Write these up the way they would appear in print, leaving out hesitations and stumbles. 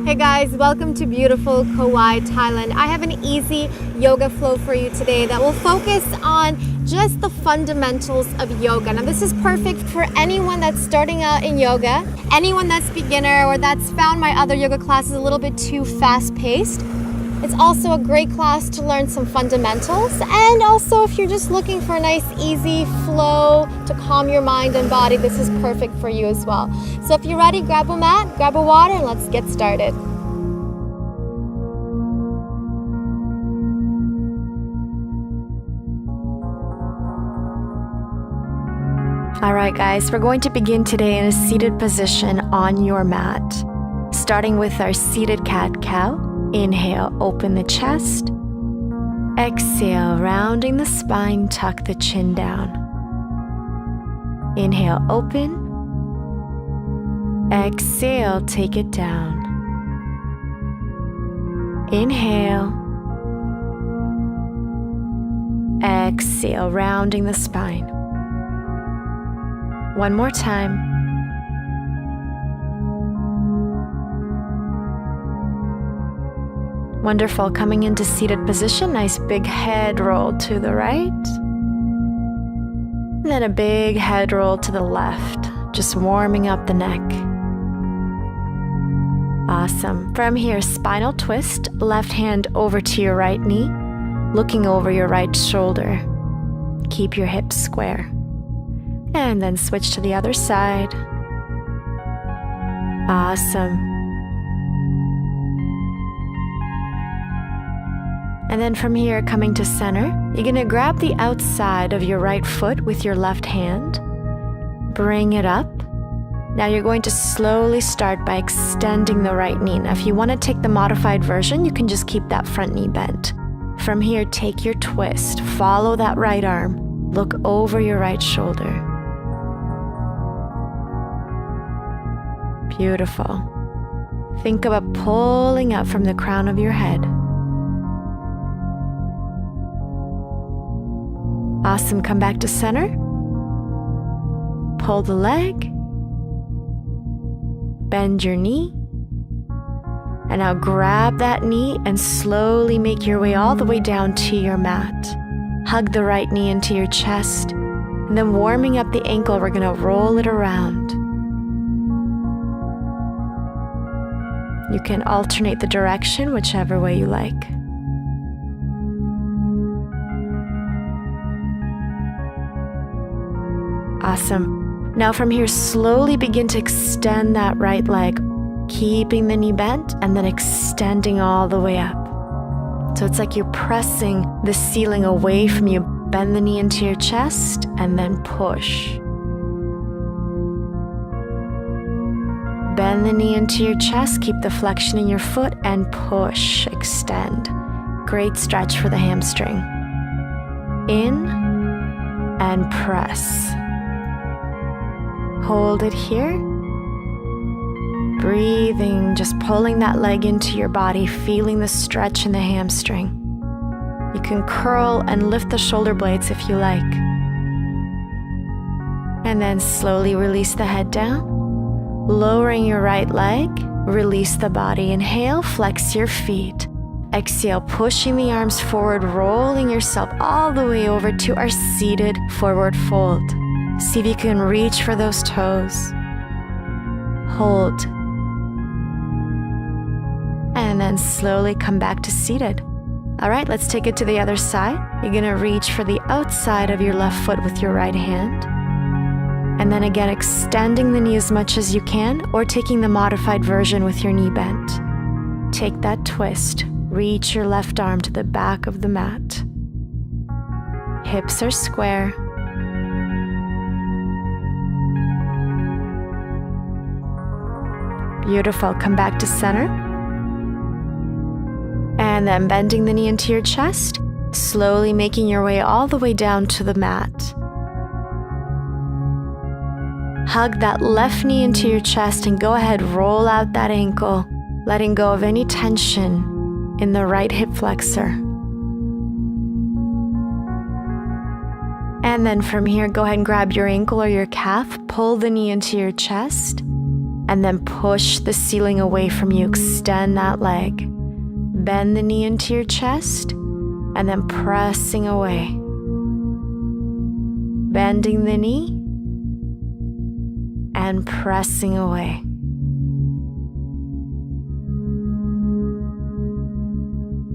Hey guys, welcome to beautiful Kauai, Thailand. I have an easy yoga flow for you today that will focus on just the fundamentals of yoga. Now this is perfect for anyone that's starting out in yoga, anyone that's beginner or that's found my other yoga classes a little bit too fast-paced. It's also a great class to learn some fundamentals, and also if you're just looking for a nice easy flow to calm your mind and body, this is perfect for you as well. So if you're ready, grab a mat, grab a water, and let's get started. Alright guys, we're going to begin today in a seated position on your mat, starting with our seated cat-cow. Inhale, open the chest. Exhale, rounding the spine, tuck the chin down. Inhale, open. Exhale, take it down. Inhale. Exhale, rounding the spine. One more time. Wonderful. Coming into seated position, nice big head roll to the right. And then a big head roll to the left, just warming up the neck. Awesome. From here, spinal twist, left hand over to your right knee, looking over your right shoulder. Keep your hips square. And then switch to the other side. Awesome. And then from here, coming to center, you're going to grab the outside of your right foot with your left hand. Bring it up. Now you're going to slowly start by extending the right knee. Now if you want to take the modified version, you can just keep that front knee bent. From here, take your twist. Follow that right arm. Look over your right shoulder. Beautiful. Think about pulling up from the crown of your head. Awesome. Come back to center. Pull the leg. Bend your knee. And now grab that knee and slowly make your way all the way down to your mat. Hug the right knee into your chest. And then warming up the ankle, we're going to roll it around. You can alternate the direction whichever way you like. Awesome. Now from here, slowly begin to extend that right leg, keeping the knee bent and then extending all the way up. So it's like you're pressing the ceiling away from you. Bend the knee into your chest and then push. Bend the knee into your chest, keep the flexion in your foot and push, extend. Great stretch for the hamstring. In and press. Hold it here. Breathing, just pulling that leg into your body, feeling the stretch in the hamstring. You can curl and lift the shoulder blades if you like. And then slowly release the head down. Lowering your right leg, release the body. Inhale, flex your feet. Exhale, pushing the arms forward, rolling yourself all the way over to our seated forward fold. See if you can reach for those toes. Hold. And then slowly come back to seated. All right, let's take it to the other side. You're going to reach for the outside of your left foot with your right hand. And then again, extending the knee as much as you can, or taking the modified version with your knee bent. Take that twist. Reach your left arm to the back of the mat. Hips are square. Beautiful. Come back to center. And then bending the knee into your chest, slowly making your way all the way down to the mat. Hug that left knee into your chest and go ahead, roll out that ankle, letting go of any tension in the right hip flexor. And then from here, go ahead and grab your ankle or your calf, pull the knee into your chest, And then push the ceiling away from you. Extend that leg. Bend the knee into your chest and then pressing away. Bending the knee and pressing away.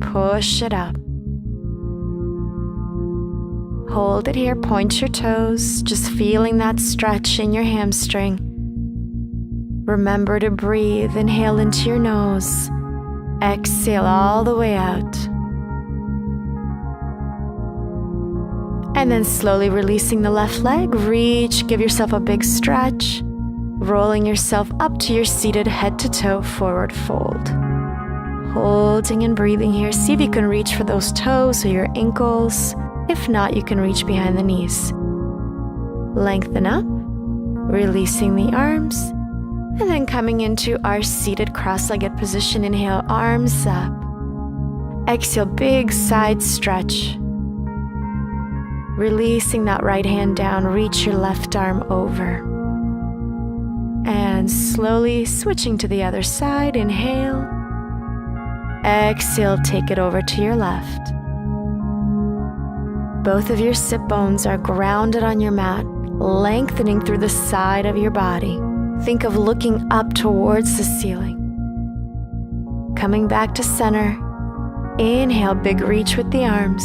Push it up. Hold it here, point your toes, just feeling that stretch in your hamstring. Remember to breathe, inhale into your nose, exhale all the way out. And then slowly releasing the left leg, reach, give yourself a big stretch, rolling yourself up to your seated head to toe forward fold. Holding and breathing here, see if you can reach for those toes or your ankles. If not, you can reach behind the knees. Lengthen up, releasing the arms, and then coming into our seated cross-legged position. Inhale, arms up. Exhale, big side stretch. Releasing that right hand down, reach your left arm over. And slowly switching to the other side, inhale. Exhale, take it over to your left. Both of your sit bones are grounded on your mat, lengthening through the side of your body. Think of looking up towards the ceiling. Coming back to center. Inhale, big reach with the arms.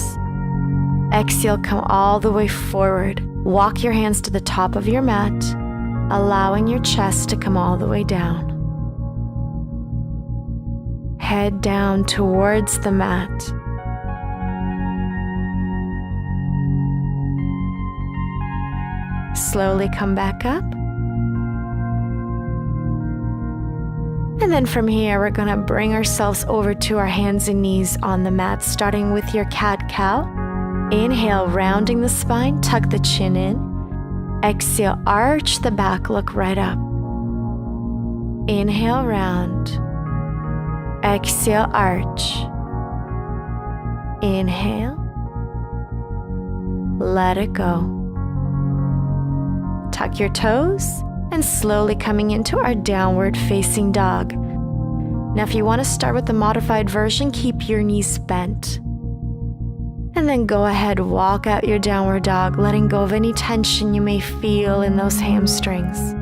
Exhale, come all the way forward. Walk your hands to the top of your mat, allowing your chest to come all the way down. Head down towards the mat. Slowly come back up. And then from here, we're going to bring ourselves over to our hands and knees on the mat, starting with your cat-cow. Inhale, rounding the spine, tuck the chin in. Exhale, arch the back, look right up. Inhale, round. Exhale, arch. Inhale. Let it go. Tuck your toes and slowly coming into our downward facing dog. Now, if you want to start with the modified version, keep your knees bent. And then go ahead, walk out your downward dog, letting go of any tension you may feel in those hamstrings.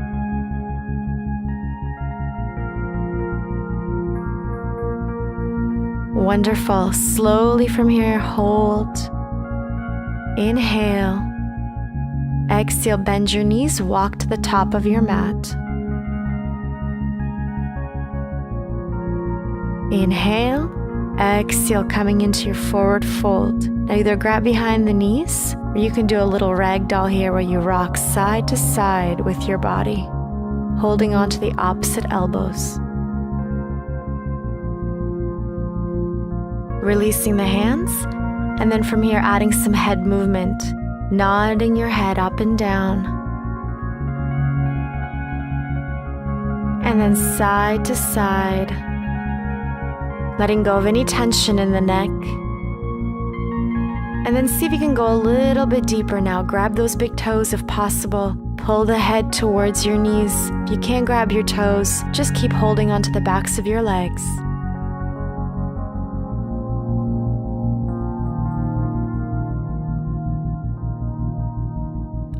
Wonderful. Slowly from here, hold. Inhale. Exhale, bend your knees, walk to the top of your mat. Inhale. Exhale, coming into your forward fold. Now either grab behind the knees, or you can do a little ragdoll here where you rock side to side with your body, holding on to the opposite elbows. Releasing the hands, and then from here adding some head movement, nodding your head up and down. And then side to side, letting go of any tension in the neck. And then see if you can go a little bit deeper now. Grab those big toes if possible. Pull the head towards your knees. If you can't grab your toes, just keep holding onto the backs of your legs.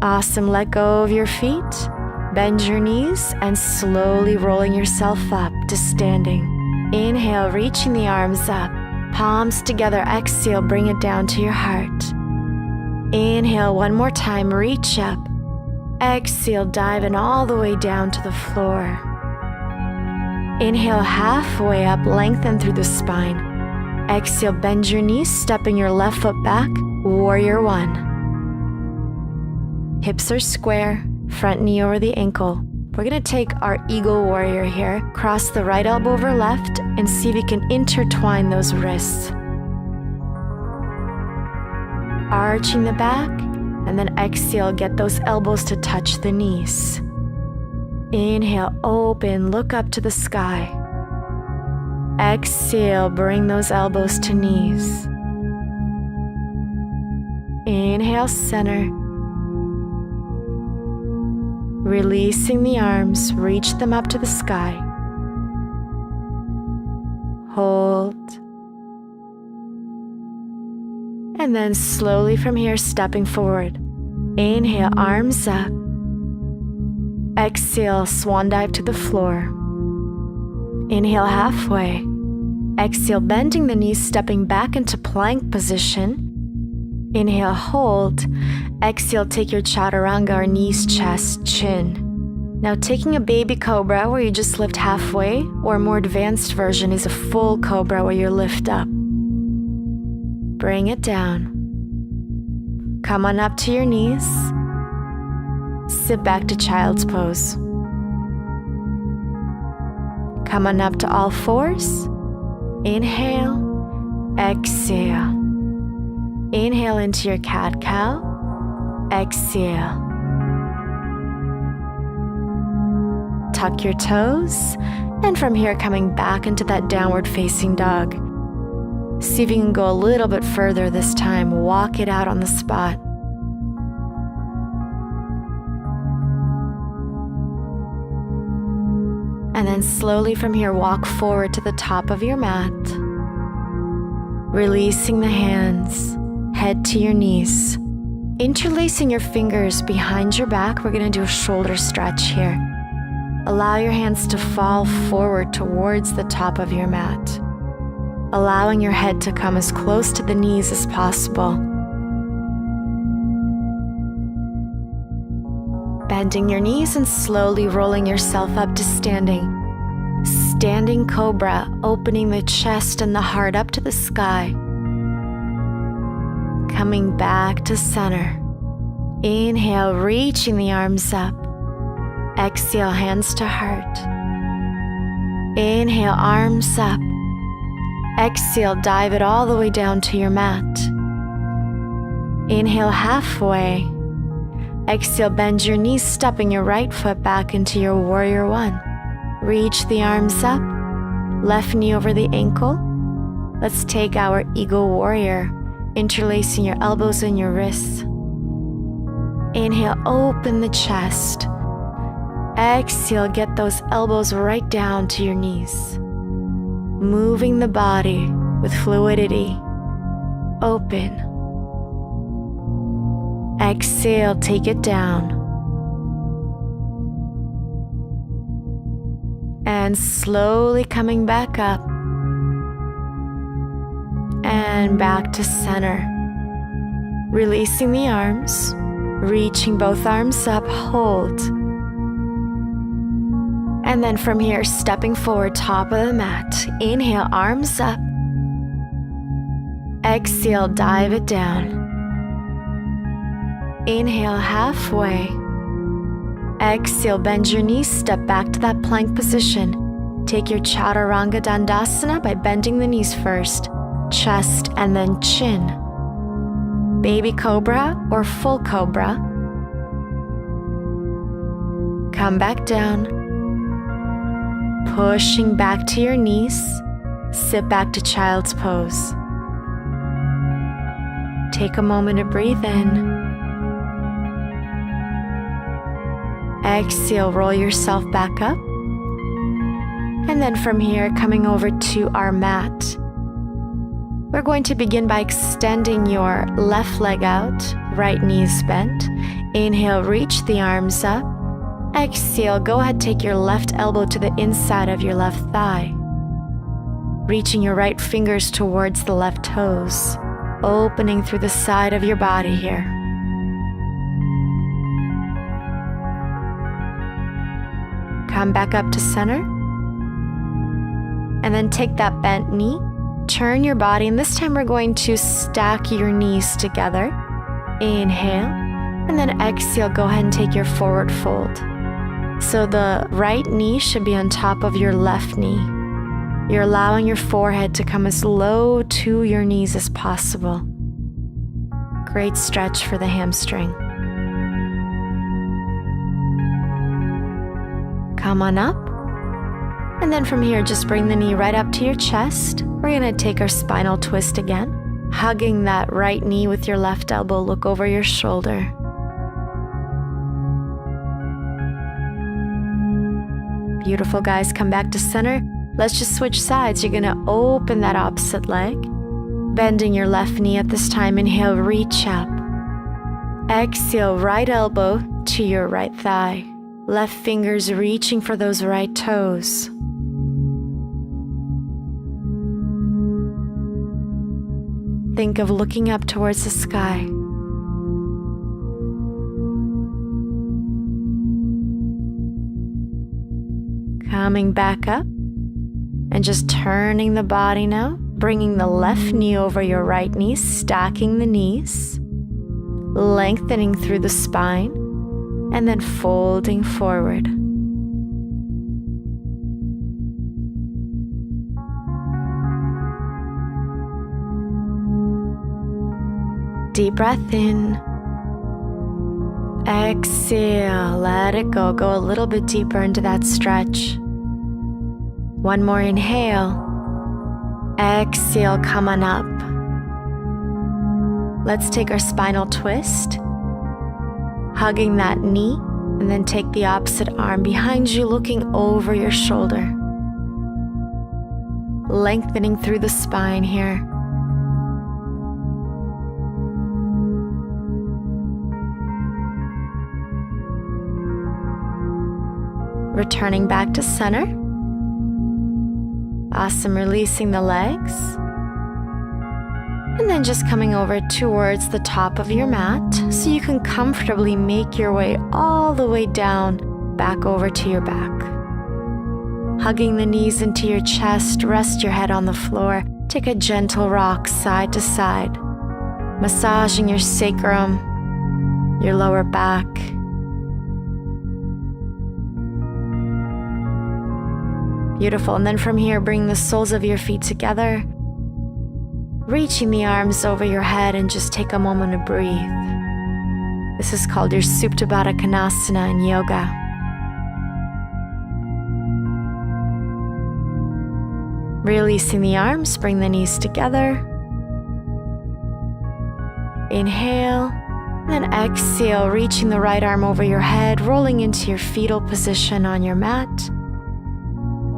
Awesome. Let go of your feet. Bend your knees and slowly rolling yourself up to standing. Inhale, reaching the arms up. Palms together. Exhale, bring it down to your heart. Inhale, one more time, reach up. Exhale, diving all the way down to the floor. Inhale, halfway up, lengthen through the spine. Exhale, bend your knees, stepping your left foot back, warrior one. Hips are square, front knee over the ankle. We're going to take our eagle warrior here, cross the right elbow over left, and see if you can intertwine those wrists. Arching the back, and then exhale, get those elbows to touch the knees. Inhale, open, look up to the sky. Exhale, bring those elbows to knees. Inhale, center. Releasing the arms, reach them up to the sky. Hold. And then slowly from here, stepping forward. Inhale, arms up. Exhale, swan dive to the floor. Inhale, halfway. Exhale, bending the knees, stepping back into plank position. Inhale, hold. Exhale, take your chaturanga or knees, chest, chin. Now taking a baby cobra where you just lift halfway, or a more advanced version is a full cobra where you lift up. Bring it down. Come on up to your knees. Sit back to child's pose. Come on up to all fours. Inhale, exhale. Inhale into your cat-cow. Exhale. Tuck your toes, and from here coming back into that downward facing dog. See if you can go a little bit further this time. Walk it out on the spot. And then slowly from here, walk forward to the top of your mat. Releasing the hands, head to your knees. Interlacing your fingers behind your back, we're going to do a shoulder stretch here. Allow your hands to fall forward towards the top of your mat, allowing your head to come as close to the knees as possible. Bending your knees and slowly rolling yourself up to standing. Standing cobra, opening the chest and the heart up to the sky. Coming back to center. Inhale, reaching the arms up. Exhale, hands to heart. Inhale, arms up. Exhale, dive it all the way down to your mat. Inhale, halfway. Exhale, bend your knees, stepping your right foot back into your warrior one. Reach the arms up, left knee over the ankle. Let's take our eagle warrior, interlacing your elbows and your wrists. Inhale, open the chest. Exhale, get those elbows right down to your knees. Moving the body with fluidity. Open. Exhale, take it down. And slowly coming back up. And back to center. Releasing the arms. Reaching both arms up, hold. And then from here, stepping forward, top of the mat. Inhale, arms up. Exhale, dive it down. Inhale, halfway. Exhale, bend your knees, step back to that plank position. Take your chaturanga dandasana by bending the knees first, chest, and then chin. Baby cobra or full cobra. Come back down. Pushing back to your knees, sit back to child's pose. Take a moment to breathe in. Exhale, roll yourself back up. And then from here, coming over to our mat. We're going to begin by extending your left leg out, right knee is bent. Inhale, reach the arms up. Exhale, go ahead, take your left elbow to the inside of your left thigh. Reaching your right fingers towards the left toes, opening through the side of your body here. Come back up to center. And then take that bent knee, turn your body, and this time we're going to stack your knees together. Inhale, and then exhale, go ahead and take your forward fold. So the right knee should be on top of your left knee. You're allowing your forehead to come as low to your knees as possible. Great stretch for the hamstring. Come on up. And then from here, just bring the knee right up to your chest. We're going to take our spinal twist again. Hugging that right knee with your left elbow, look over your shoulder. Beautiful, guys. Come back to center. Let's just switch sides. You're gonna open that opposite leg, bending your left knee at this time. Inhale, reach up. Exhale, right elbow to your right thigh. Left fingers reaching for those right toes. Think of looking up towards the sky. Coming back up and just turning the body now, bringing the left knee over your right knee, stacking the knees, lengthening through the spine, and then folding forward. Deep breath in. Exhale, let it go. Go a little bit deeper into that stretch. One more inhale. Exhale, come on up. Let's take our spinal twist, hugging that knee, and then take the opposite arm behind you, looking over your shoulder. Lengthening through the spine here. Returning back to center. Awesome, releasing the legs. And then just coming over towards the top of your mat so you can comfortably make your way all the way down, back over to your back. Hugging the knees into your chest, rest your head on the floor. Take a gentle rock side to side, massaging your sacrum, your lower back. Beautiful. And then from here, bring the soles of your feet together, reaching the arms over your head, and just take a moment to breathe. This is called your Supta Baddha Konasana in yoga. Releasing the arms, bring the knees together. Inhale, then exhale, reaching the right arm over your head, rolling into your fetal position on your mat.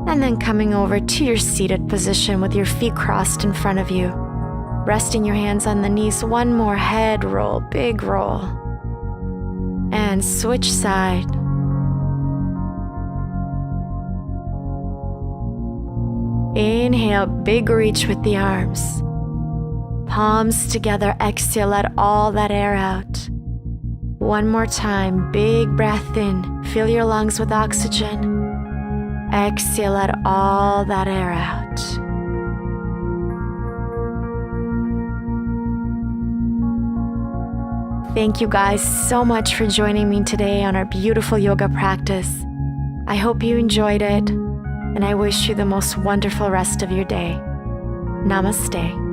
And then coming over to your seated position with your feet crossed in front of you. Resting your hands on the knees. One more head roll, big roll. And switch side. Inhale, big reach with the arms. Palms together, exhale, let all that air out. One more time, big breath in. Fill your lungs with oxygen. Exhale, let all that air out. Thank you guys so much for joining me today on our beautiful yoga practice. I hope you enjoyed it, and I wish you the most wonderful rest of your day. Namaste.